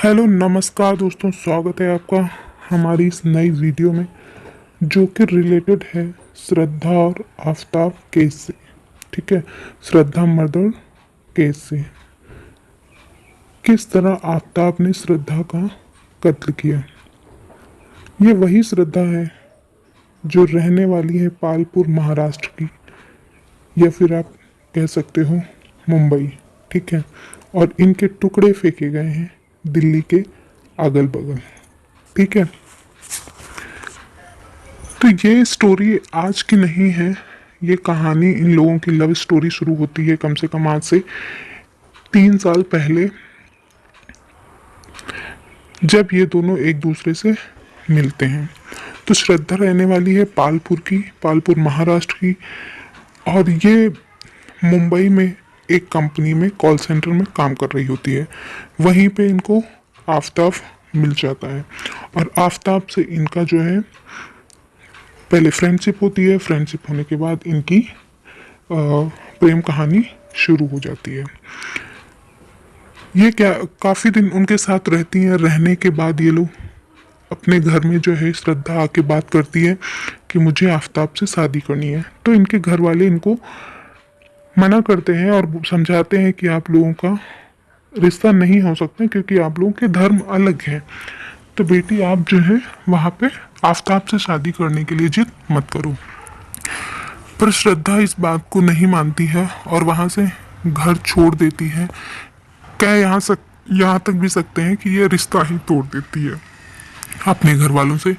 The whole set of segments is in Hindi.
हेलो नमस्कार दोस्तों, स्वागत है आपका हमारी इस नई वीडियो में जो कि रिलेटेड है श्रद्धा और आफताब केस से। ठीक है, श्रद्धा मर्डर केस से। किस तरह आफताब ने श्रद्धा का कत्ल किया। ये वही श्रद्धा है जो रहने वाली है पालपुर महाराष्ट्र की, या फिर आप कह सकते हो मुंबई। ठीक है, और इनके टुकड़े फेंके गए हैं दिल्ली के अगल बगल। ठीक है, तो ये स्टोरी आज की नहीं है। ये कहानी इन लोगों की लव स्टोरी शुरू होती है कम से कम आज से 3 साल पहले, जब ये दोनों एक दूसरे से मिलते हैं। तो श्रद्धा रहने वाली है पालपुर की, पालपुर महाराष्ट्र की, और ये मुंबई में एक कंपनी में कॉल सेंटर में काम कर रही होती है। वहीं पे इनको आफताब मिल जाता है और आफताब से इनका जो है पहले फ्रेंडशिप होती है। फ्रेंडशिप होने के बाद इनकी प्रेम कहानी शुरू हो जाती है। ये क्या काफ़ी दिन उनके साथ रहती हैं। रहने के बाद ये लोग अपने घर में जो है श्रद्धा आके बात करती है कि मुझे आफताब से शादी करनी है। तो इनके घर वाले इनको मना करते हैं और समझाते हैं कि आप लोगों का रिश्ता नहीं हो सकता क्योंकि आप लोगों के धर्म अलग हैं। तो बेटी आप जो है वहाँ पे आफताब से शादी करने के लिए जिद मत करो। पर श्रद्धा इस बात को नहीं मानती है और वहाँ से घर छोड़ देती है। क्या यहाँ तक भी सकते हैं कि ये रिश्ता ही तोड़ देती है अपने घर वालों से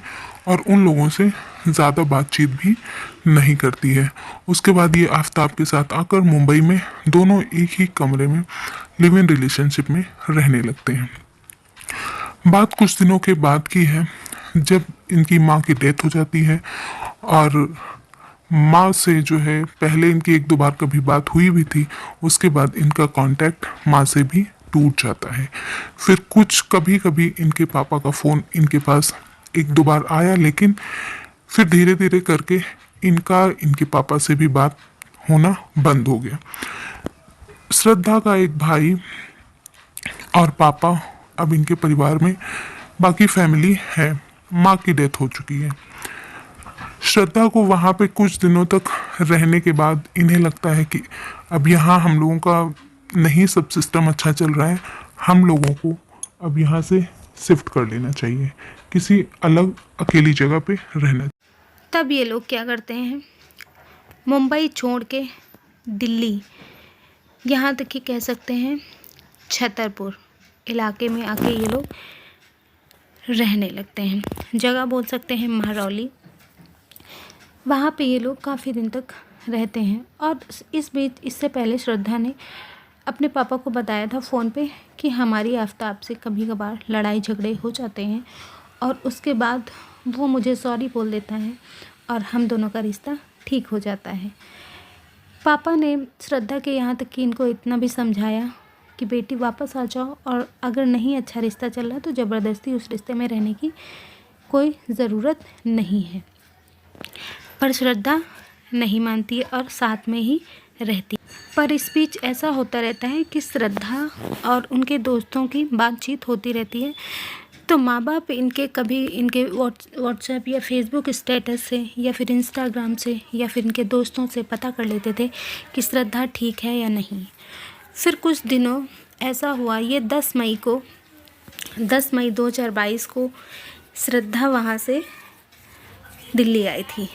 और उन लोगों से ज़्यादा बातचीत भी नहीं करती है। उसके बाद ये आफताब के साथ आकर मुंबई में दोनों एक ही कमरे में लिव इन रिलेशनशिप में रहने लगते हैं। बात कुछ दिनों के बाद की है जब इनकी माँ की डेथ हो जाती है और माँ से जो है पहले इनकी एक दो बार कभी बात हुई भी थी। उसके बाद इनका कांटेक्ट माँ से भी टूट जाता है। फिर कुछ कभी कभी इनके पापा का फ़ोन इनके पास एक दो बार आया, लेकिन फिर धीरे धीरे करके इनके पापा से भी बात होना बंद हो गया। श्रद्धा का एक भाई और पापा अब इनके परिवार में बाकी फैमिली है। माँ की डेथ हो चुकी है। श्रद्धा को वहाँ पे कुछ दिनों तक रहने के बाद इन्हें लगता है कि अब यहाँ हम लोगों का नहीं सब सिस्टम अच्छा चल रहा है, हम लोगों को अब यहाँ से शिफ्ट कर लेना चाहिए, किसी अलग अकेली जगह पे रहना। तब ये लोग क्या करते हैं, मुंबई छोड़ के दिल्ली, यहाँ तक कि कह सकते हैं छतरपुर इलाके में आके ये लोग रहने लगते हैं। जगह बोल सकते हैं महरौली। वहाँ पे ये लोग काफ़ी दिन तक रहते हैं और इस बीच इससे पहले श्रद्धा ने अपने पापा को बताया था फ़ोन पे कि हमारी आफताब से कभी कभार लड़ाई झगड़े हो जाते हैं और उसके बाद वो मुझे सॉरी बोल देता है और हम दोनों का रिश्ता ठीक हो जाता है। पापा ने श्रद्धा के यहाँ तक कि इनको इतना भी समझाया कि बेटी वापस आ जाओ और अगर नहीं अच्छा रिश्ता चल रहा तो ज़बरदस्ती उस रिश्ते में रहने की कोई ज़रूरत नहीं है। पर श्रद्धा नहीं मानती है और साथ में ही रहती। पर इस बीच ऐसा होता रहता है कि श्रद्धा और उनके दोस्तों की बातचीत होती रहती है। तो माँ बाप इनके कभी इनके व्हाट्सएप या फेसबुक स्टेटस से या फिर इंस्टाग्राम से या फिर इनके दोस्तों से पता कर लेते थे कि श्रद्धा ठीक है या नहीं। फिर कुछ दिनों ऐसा हुआ, ये 10 मई 2022 को श्रद्धा वहाँ से दिल्ली आई थी,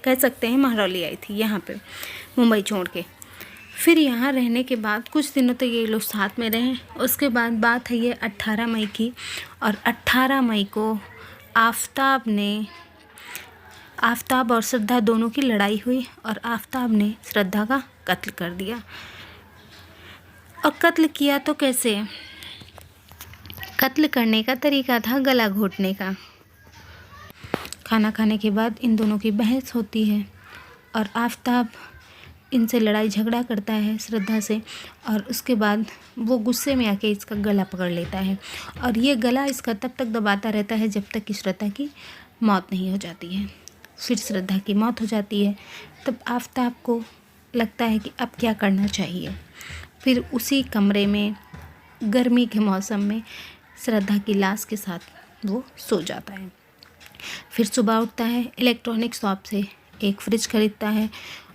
कह सकते हैं महरौली आई थी यहाँ पे मुंबई छोड़ के। फिर यहाँ रहने के बाद कुछ दिनों तक ये लोग साथ में रहे। उसके बाद बात है ये 18 मई की, और 18 मई को आफताब और श्रद्धा दोनों की लड़ाई हुई और आफताब ने श्रद्धा का कत्ल कर दिया। और कत्ल किया तो कैसे? कत्ल करने का तरीका था गला घोटने का। खाना खाने के बाद इन दोनों की बहस होती है और आफताब इनसे लड़ाई झगड़ा करता है श्रद्धा से, और उसके बाद वो गुस्से में आके इसका गला पकड़ लेता है और ये गला इसका तब तक दबाता रहता है जब तक कि श्रद्धा की मौत नहीं हो जाती है। फिर श्रद्धा की मौत हो जाती है। तब आफताब को लगता है कि अब क्या करना चाहिए। फिर उसी कमरे में गर्मी के मौसम में श्रद्धा की लाश के साथ वो सो जाता है। फिर सुबह उठता है, इलेक्ट्रॉनिक शॉप से एक फ्रिज खरीदता है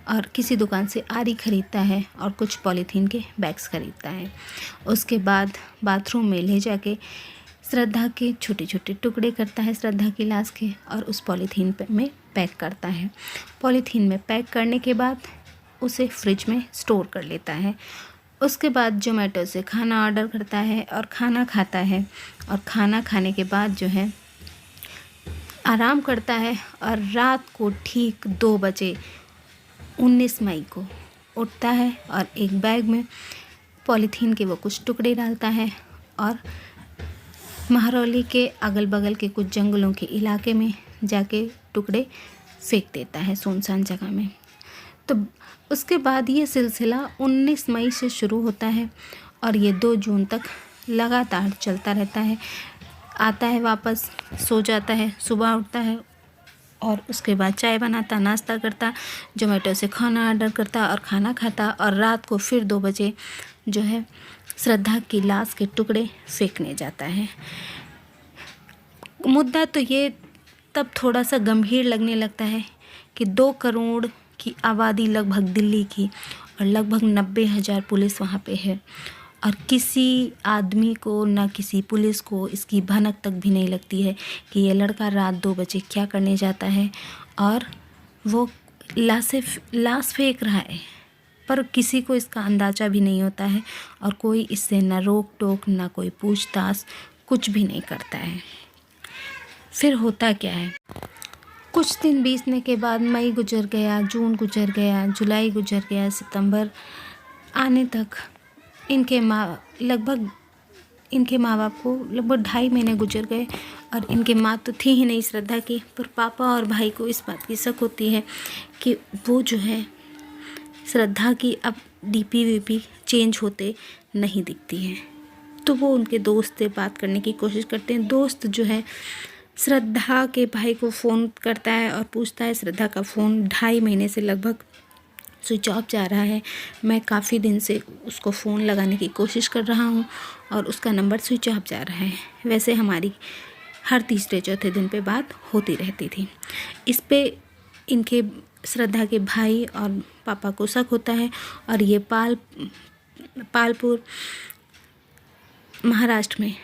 और किसी दुकान से आरी खरीदता है और कुछ पॉलीथीन के बैग्स खरीदता है। उसके बाद बाथरूम में ले जाके श्रद्धा के छोटे छोटे टुकड़े करता है श्रद्धा की लाश के और उस पॉलीथीन में पैक करता है। पॉलीथीन में पैक करने के बाद उसे फ्रिज में स्टोर कर लेता है। उसके बाद जोमेटो से खाना ऑर्डर करता है और खाना खाता है और खाना खाने के बाद जो है आराम करता है और रात को ठीक 2 बजे 19 मई को उठता है और एक बैग में पॉलीथीन के वो कुछ टुकड़े डालता है और महरौली के अगल बगल के कुछ जंगलों के इलाके में जाके टुकड़े फेंक देता है सुनसान जगह में। तो उसके बाद ये सिलसिला 19 मई से शुरू होता है और ये 2 जून तक लगातार चलता रहता है। आता है वापस, सो जाता है, सुबह उठता है और उसके बाद चाय बनाता, नाश्ता करता, जोमेटो से खाना ऑर्डर करता और खाना खाता और रात को फिर 2 बजे जो है श्रद्धा की लाश के टुकड़े फेंकने जाता है। मुद्दा तो ये तब थोड़ा सा गंभीर लगने लगता है कि 2 करोड़ की आबादी लगभग दिल्ली की और लगभग 90,000 पुलिस वहाँ पे है और किसी आदमी को ना किसी पुलिस को इसकी भनक तक भी नहीं लगती है कि ये लड़का रात 2 बजे क्या करने जाता है और वो लाश फेंक रहा है, पर किसी को इसका अंदाज़ा भी नहीं होता है और कोई इससे ना रोक टोक ना कोई पूछताछ कुछ भी नहीं करता है। फिर होता क्या है, कुछ दिन बीतने के बाद मई गुजर गया, जून गुजर गया, जुलाई गुजर गया, सितंबर आने तक इनके माँ बाप को लगभग 2.5 महीने गुजर गए और इनके माँ तो थी ही नहीं श्रद्धा की, पर पापा और भाई को इस बात की शक होती है कि वो जो है श्रद्धा की अब डीपी चेंज होते नहीं दिखती है। तो वो उनके दोस्त से बात करने की कोशिश करते हैं। दोस्त जो है श्रद्धा के भाई को फ़ोन करता है और पूछता है श्रद्धा का फ़ोन 2.5 महीने से लगभग स्विच ऑफ जा रहा है, मैं काफ़ी दिन से उसको फ़ोन लगाने की कोशिश कर रहा हूँ और उसका नंबर स्विच ऑफ जा रहा है। वैसे हमारी हर तीसरे चौथे दिन पे बात होती रहती थी। इस पे इनके श्रद्धा के भाई और पापा को शक होता है और ये पालपुर महाराष्ट्र में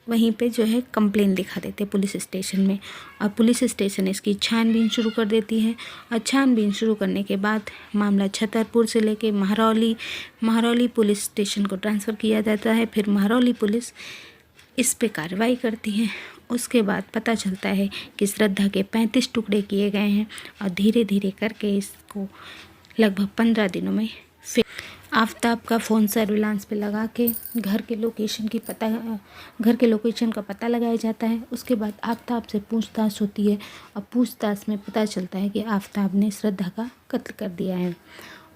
वहीं पे जो है कंप्लेन लिखा देते पुलिस स्टेशन में और पुलिस स्टेशन इसकी छानबीन शुरू कर देती है और छानबीन शुरू करने के बाद मामला छतरपुर से लेके महरौली पुलिस स्टेशन को ट्रांसफ़र किया जाता है। फिर महरौली पुलिस इस पे कार्रवाई करती है। उसके बाद पता चलता है कि श्रद्धा के 35 टुकड़े किए गए हैं और धीरे धीरे करके इसको लगभग 15 दिनों में फिर आफताब का फ़ोन सर्विलांस पे लगा के घर के लोकेशन का पता लगाया जाता है। उसके बाद आफताब से पूछताछ होती है और पूछताछ में पता चलता है कि आफताब ने श्रद्धा का कत्ल कर दिया है।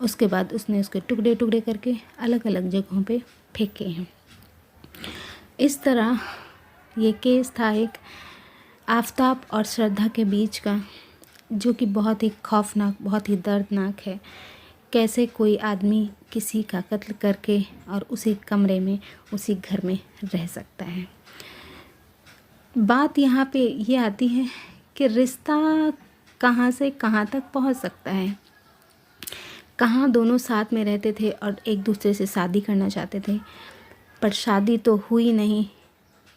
उसके बाद उसने उसके टुकड़े टुकड़े करके अलग अलग जगहों पे फेंके हैं। इस तरह ये केस था एक आफताब और श्रद्धा के बीच का, जो कि बहुत ही खौफनाक, बहुत ही दर्दनाक है। कैसे कोई आदमी किसी का कत्ल करके और उसी कमरे में उसी घर में रह सकता है। बात यहाँ पे ये आती है कि रिश्ता कहाँ से कहाँ तक पहुँच सकता है। कहाँ दोनों साथ में रहते थे और एक दूसरे से शादी करना चाहते थे, पर शादी तो हुई नहीं,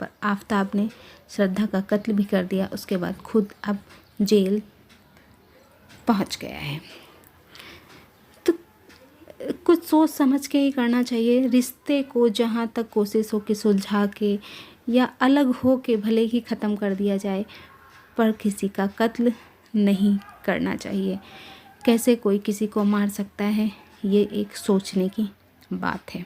पर आफताब ने श्रद्धा का कत्ल भी कर दिया। उसके बाद खुद अब जेल पहुँच गया है। कुछ सोच समझ के ही करना चाहिए। रिश्ते को जहाँ तक कोशिश हो के सुलझा के या अलग हो के भले ही ख़त्म कर दिया जाए, पर किसी का कत्ल नहीं करना चाहिए। कैसे कोई किसी को मार सकता है, ये एक सोचने की बात है।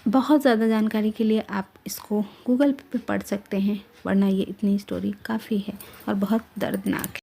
बहुत ज़्यादा जानकारी के लिए आप इसको गूगल पे पढ़ सकते हैं, वरना ये इतनी स्टोरी काफ़ी है और बहुत दर्दनाक है।